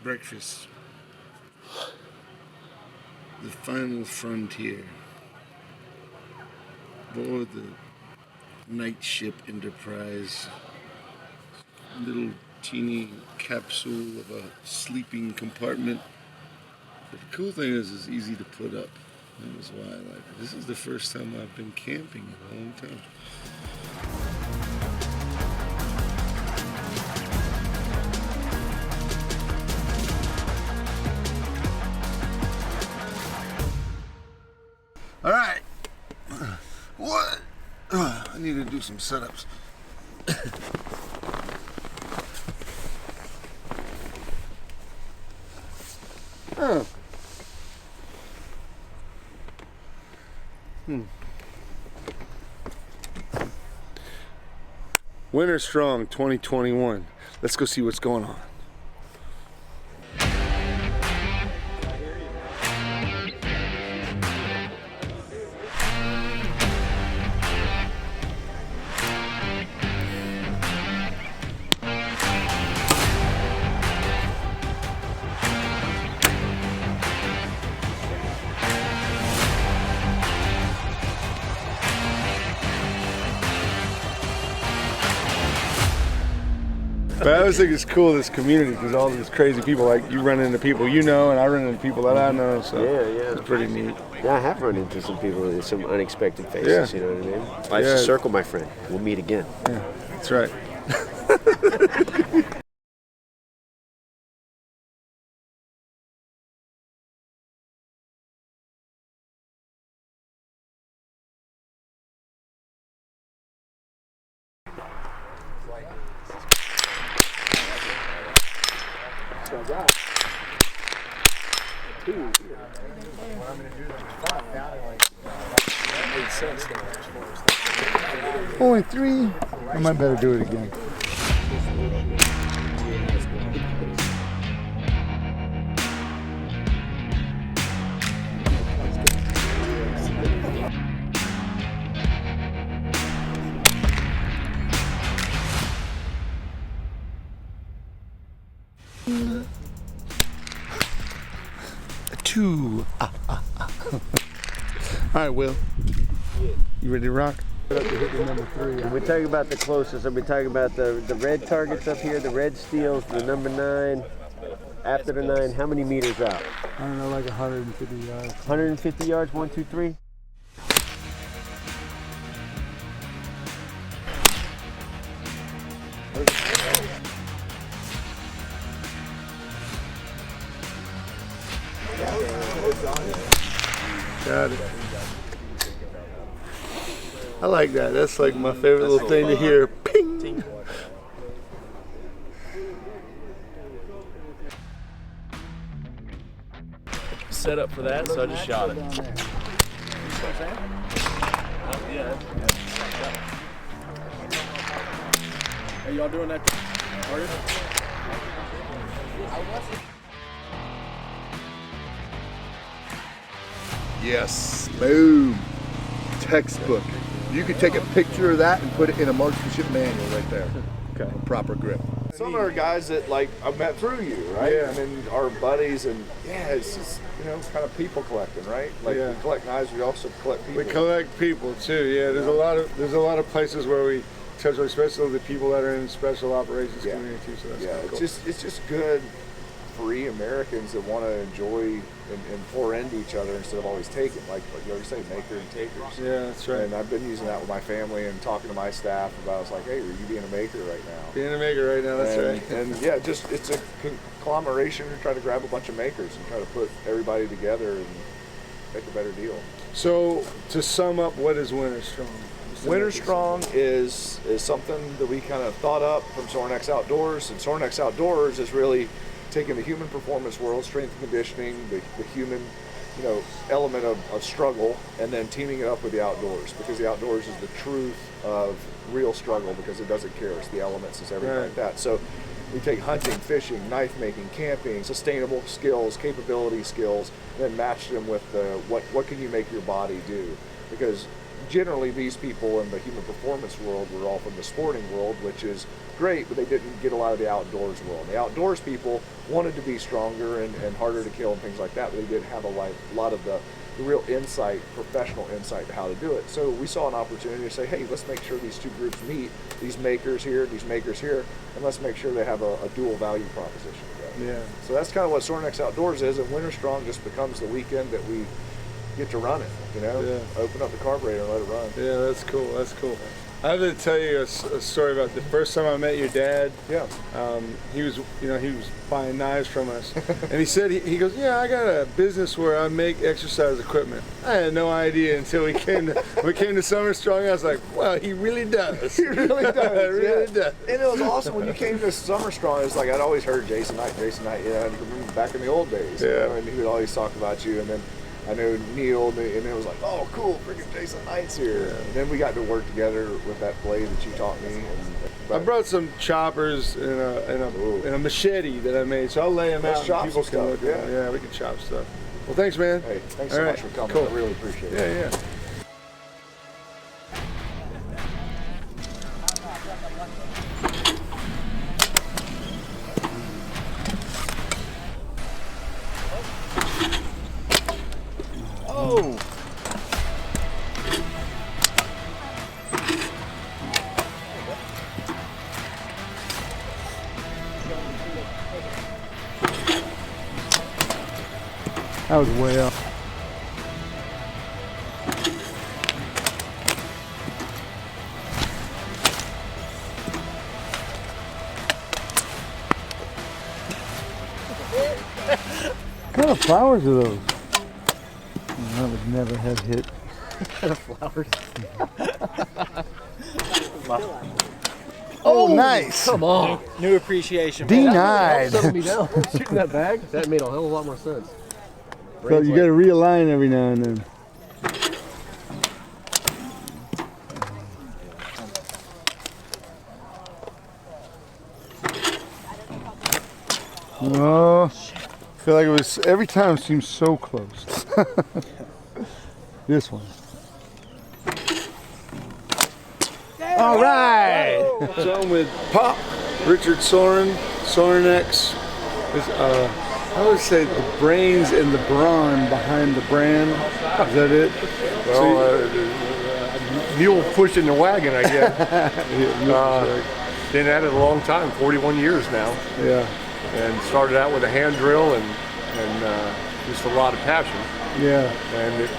breakfast. The final frontier. Aboard the night ship Enterprise. Little teeny capsule of a sleeping compartment. But the cool thing is it's easy to put up. That was why I like it. This is the first time I've been camping in a long time. All right. What? I need to do some setups. Oh. Winter Strong 2021. Let's go see what's going on. But I always think it's cool, this community, because all these crazy people, like you run into people you know, and I run into people that I know, so yeah. It's pretty neat. Yeah, I have run into some people, some unexpected faces, you know what I mean? Life's a circle, my friend. We'll meet again. Yeah, that's right. Only 3? I might better do it again. Two. All right, Will. You ready to rock? Number 3. We're talking about the closest. Are we talking about the red targets up here, the red steels, the number 9? After the 9, how many meters out? I don't know, like 150 yards. 150 yards, 1, 2, 3? Got it. I like that. That's like my favorite little thing to hear. Ping! Set up for that, so I just shot it. Are y'all doing that? Yes, boom, textbook. You could take a picture of that and put it in a marksmanship manual right there. Okay. Proper grip. Some are guys that like I met through you, right? Yeah. I mean, our buddies, and yeah, it's just, you know, kind of people collecting, right? Like we collect knives, we also collect people. We collect people too. Yeah, there's a lot of places where we touch, especially the people that are in special operations community too. So that's kinda cool. It's just good free Americans that want to enjoy and pour into each other instead of always taking, like you always say, maker and takers. Yeah, that's right. And I've been using that with my family and talking to my staff about, it's like, hey, are you being a maker right now? Being a maker right now, that's right. And yeah, just it's a conglomeration to try to grab a bunch of makers and try to put everybody together and make a better deal. So to sum up, what is Winter Strong? Winter Strong is something that we kind of thought up from SORINEX Outdoors, and SORINEX Outdoors is really taking the human performance world, strength and conditioning, the human, you know, element of struggle, and then teaming it up with the outdoors, because the outdoors is the truth of real struggle, because it doesn't care, it's the elements, it's everything like that. So we take hunting, fishing, knife making, camping, sustainable skills, capability skills, and then match them with what can you make your body do, because generally these people in the human performance world were all from the sporting world, which is great, but they didn't get a lot of the outdoors world. The outdoors people wanted to be stronger and harder to kill and things like that, but they didn't have a lot of the real insight, professional insight to how to do it. So we saw an opportunity to say, hey, let's make sure these two groups meet, these makers here, and let's make sure they have a dual value proposition together. Yeah. So that's kind of what SORINEX Outdoors is, and Winter Strong just becomes the weekend that we get to run it, you know? Yeah. Open up the carburetor and let it run. Yeah, that's cool. That's cool. I have to tell you a story about the first time I met your dad. Yeah. He was buying knives from us, and he said he goes, yeah, I got a business where I make exercise equipment. I had no idea until we came to Summer Strong. I was like, well, he really does. He really does. really yeah. does. And it was awesome when you came to Summer Strong. It's like I'd always heard Jason Knight, you know, and remember back in the old days. Yeah. You know, and he would always talk about you, and then I know Neil, and it was like, oh, cool, freaking Jason Knight's here. Yeah. And then we got to work together with that blade that you taught me. I brought some choppers and a machete that I made, so I'll lay them out. Chop And people some can stuff, look at them. Yeah, we can chop stuff. Well, thanks, man. Hey, thanks All so right. much for coming. Cool. I really appreciate it. Yeah, yeah. Oh! That was way up. What kind of flowers are those? I would never have hit. Flowers. Oh, nice. Come on. New appreciation. Denied. Shooting that bag, that made a hell of a lot more sense. So you got to realign every now and then. Oh, I feel like it was, every time seems so close. This one. All right. So I'm with Pop, Richard Sorin, SORINEX. I would say the brains and the brawn behind the brand. Is that it? Well, mule pushing the wagon, I guess. Been at it a long time, 41 years now. Yeah. And started out with a hand drill and just a lot of passion. Yeah. And it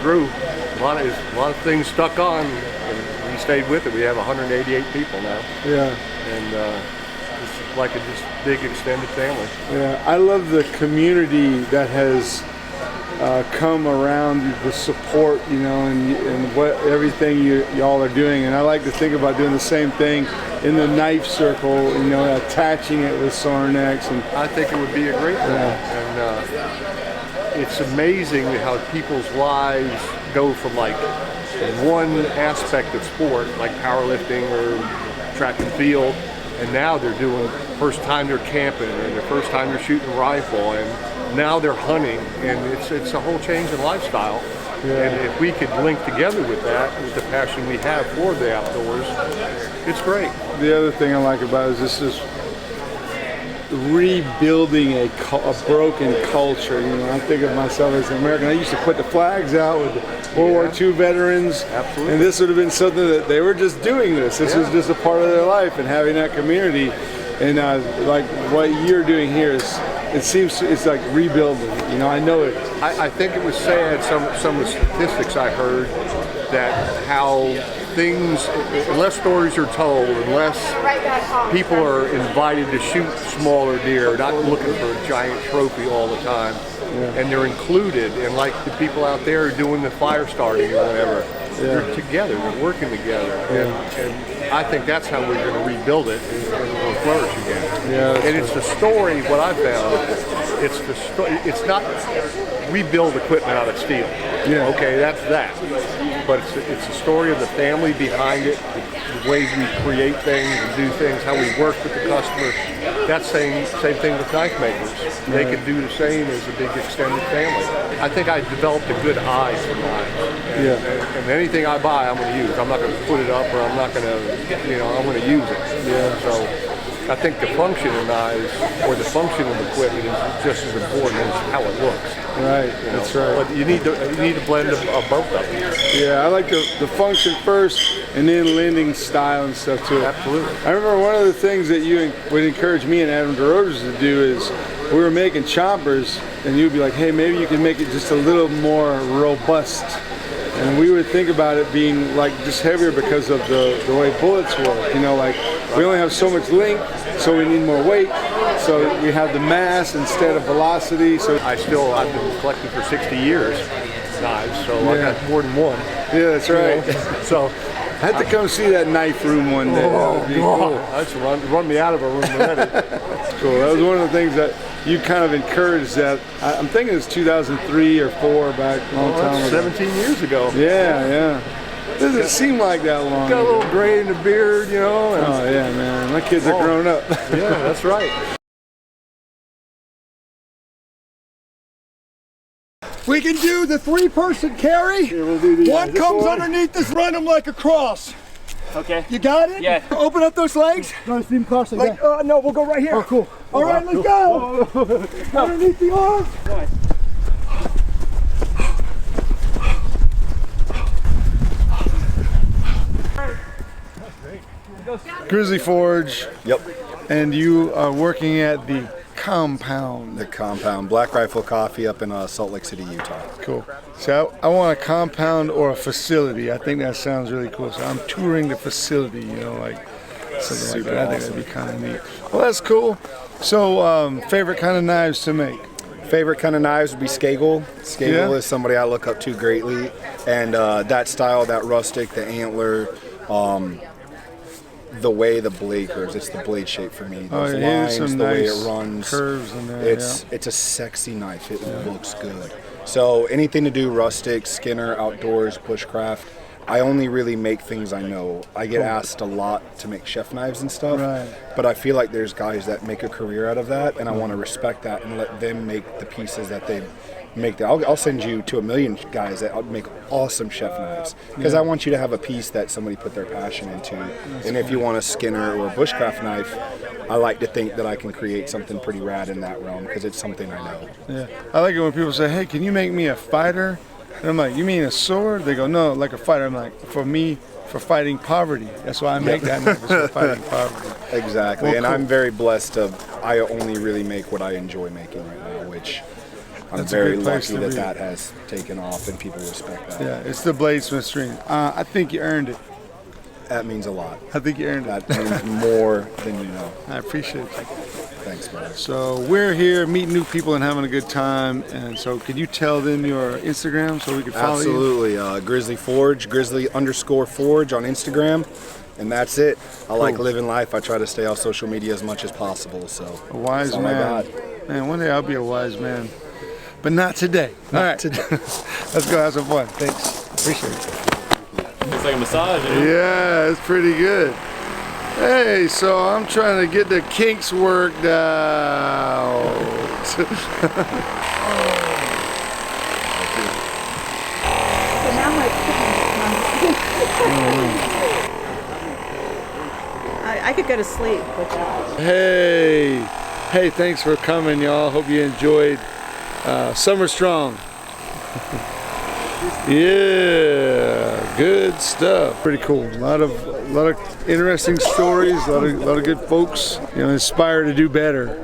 grew. A lot of things stuck on, and we stayed with it. We have 188 people now. Yeah. And it's like a just big extended family. Yeah. I love the community that has come around the support, you know, and what everything y'all are doing. And I like to think about doing the same thing in the knife circle, you know, attaching it with SORINEX. And I think it would be a great thing. And it's amazing how people's lives go from like one aspect of sport, like powerlifting or track and field, and now they're doing, first time they're camping, and the first time they're shooting a rifle, and now they're hunting, and it's a whole change in lifestyle. Yeah. And if we could link together with that, with the passion we have for the outdoors, it's great. The other thing I like about it is this is rebuilding a broken culture. You know, I think of myself as an American. I used to put the flags out with the World War II veterans. Absolutely. And this would have been something that they were just doing this. This was just a part of their life, and having that community. And like what you're doing here is, it seems it's like rebuilding. You know, I know it. I think it was sad, some of the statistics I heard, that how things, unless stories are told, unless people are invited to shoot smaller deer, not looking for a giant trophy all the time, and they're included, and like the people out there doing the fire starting or whatever, they're together, they're working together, and I think that's how we're going to rebuild it and it'll flourish again. Yeah, and it's the story, what I found, it's the story, it's not, we build equipment out of steel. Yeah. Okay, that's that. But it's the story of the family behind it, the way we create things and do things, how we work with the customer. That's same thing with knife makers. They could do the same as a big extended family. I think I developed a good eye for knives. And anything I buy, I'm going to use. I'm not going to put it up, or I'm not going to, I'm going to use it. So I think the function of knives or the function of equipment is just as important as how it looks. Right, that's right. But you need to blend of both of them. Yeah, I like the function first, and then lending style and stuff to it. Absolutely. I remember one of the things that you would encourage me and Adam DeRozers to do is we were making choppers, and you'd be like, hey, maybe you can make it just a little more robust. And we would think about it being like just heavier because of the way bullets work. Like we only have so much length, so we need more weight. So we have the mass instead of velocity. So I've been collecting for 60 years knives, so I got more than one. Yeah, that's right. So I had to come see that knife room one day. That would be cool. That's run me out of a room already. Cool. That was one of the things that you kind of encouraged. That I'm thinking it's 2003 or 4 back a long time ago. 17 years ago. Yeah. Doesn't seem like that long. Got a little gray in the beard, Oh yeah, man. My kids are grown up. Yeah, that's right. We can do the 3-person carry. Yeah, we'll do One comes underneath this, run them like a cross. Okay. You got it? Yeah. Open up those legs. No, it's even crossing. Like, no, we'll go right here. Oh, cool. All right, let's go. Underneath the arms. Nice. Grizzly Forge. Yep. And you are working at the compound. The compound, Black Rifle Coffee up in Salt Lake City, Utah. Cool. So I want a compound or a facility. I think that sounds really cool. So I'm touring the facility, like something like that. I think that'd be kind of neat. Well, that's cool. So favorite kind of knives to make? Favorite kind of knives would be Skagel. Skagel is somebody I look up to greatly. And that style, that rustic, the antler, the way the blade curves, it's the blade shape for me. Those lines, some the way nice it runs, curves in there. it's a sexy knife. It looks good. So anything to do rustic, Skinner, outdoors, bushcraft. I only really make things I know. I get asked a lot to make chef knives and stuff, but I feel like there's guys that make a career out of that, and I want to respect that and let them make the pieces that they make. I'll send you to a million guys that make awesome chef knives, because I want you to have a piece that somebody put their passion into. And if you want a Skinner or a bushcraft knife, I like to think that I can create something pretty rad in that realm, because it's something I know. Yeah, I like it when people say, hey, can you make me a fighter? And I'm like, you mean a sword? They go, no, like a fighter. I'm like, for me, for fighting poverty. That's why I make that knife, is for fighting poverty. Exactly. Well, and cool. I'm very blessed I only really make what I enjoy making right now, which I'm That's a very good place lucky to be. that has taken off and people respect that. Yeah, it's the bladesmith string. I think you earned it. That means a lot. I think you earned it. That means more than you know. I appreciate it. Thanks, brother. So we're here meeting new people and having a good time. And so could you tell them your Instagram so we can follow you? Absolutely. Grizzly Forge, Grizzly_Forge on Instagram. And that's it. I like living life. I try to stay off social media as much as possible. So A wise that's all I man. got. Man, one day I'll be a wise man. But not today. All right. today. Let's go have some fun. Thanks. Appreciate it. It's like a massage. Yeah, it's pretty good. Hey, so I'm trying to get the kinks worked out. I could go to sleep with that. Hey, thanks for coming, y'all. Hope you enjoyed Summer Strong. Yeah, good stuff. Pretty cool. A lot of interesting stories. A lot of good folks. Inspired to do better.